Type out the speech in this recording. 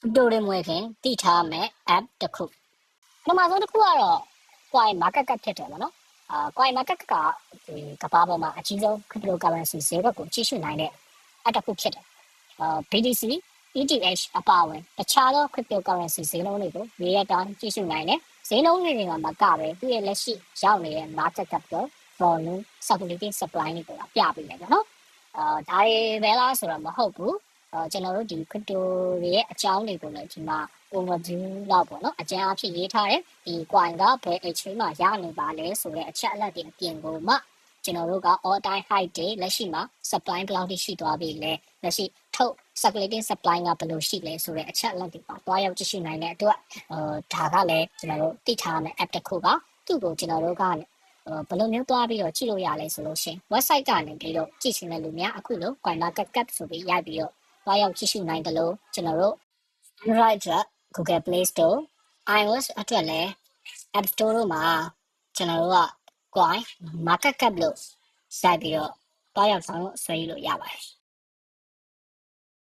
crypto တွေမွေးခင်တည်ထားမယ် app တစ်ခုပထမဆုံးတစ်ခုကတော့ coin market cap ဖြစ်တယ်ပေါ့နော်coin market cap ကဒီကမ္ဘာပေါ်မှာအကြီးဆုံး cryptocurrency ဈေးကွက်ကိုကြည့်ရှုနိုင်တဲ့ app တစ်ခုဖြစ်တယ်BTC ETH အပါအဝင်တခြားသော cryptocurrency ဈေးနှုန်းတွေကိုရေရက်တောင်းကြည့်ရှုနိုင်တယ်ဈေးနှုန်းတွေကမကပဲသူ့ရဲ့လက်ရှိရောက်နေတဲ့ market cap ကို volume circulating supply တွေကိုပြပေးတယ်ပေါ့နော်ဒါတွေပဲလားဆိုတော့မဟုတ်ဘူးကျွန်တော်တို့ဒီ crypto တွေရဲ့အကြောင်းတွေကိုလည်းဒီမှာ overview လောက်ပေါ့နော်အကျဉ်းအဖြစ်ရေးထားတယ်ဒီ coin ကဘယ် exchange မှာရနေပါလဲဆိုတဲ့အချက်အလက်တွေအပြင်ကိုမှကျွန်တော်တို့က all time high တွေလက်ရှိမှာ supply ဘယ်လောက်ရှိသွားပြီလဲလက်ရှိထုတ် circulating supply ကဘယ်လိုရှိလဲဆိုတဲ့အချက်အလက်တွေပါတွားရောက်ကြည့်ရှုနိုင်တဲ့အတွက်ဒါကလည်းကျွန်တော်တို့သိထားမယ် app တစ်ခုပါသူ့ကိုကျွန်တော်တို့ကဘယ်လိုမျိုးတွားပြီးတော့ကြည့်လို့ရလဲဆိုလို့ရှိရင် website ကနေပြီးတော့ကြည့်ချင်တဲ့လူများအခုလို coin market cap ဆိုပြီးရိုက်ပြီးတော့တွားရောက်ကြည့်ရှုနိုင်တယ်လို့ကျွန်တော်တို့ Android အတွက် Google Play Store iOS အတွက်လည်း App Store တို့မှာကျွန်တော်တို့က coin market cap လို့စိုက်ပြီးတော့တွားရောက်ဆောင်လို့ဆွဲလို့ရပါတယ်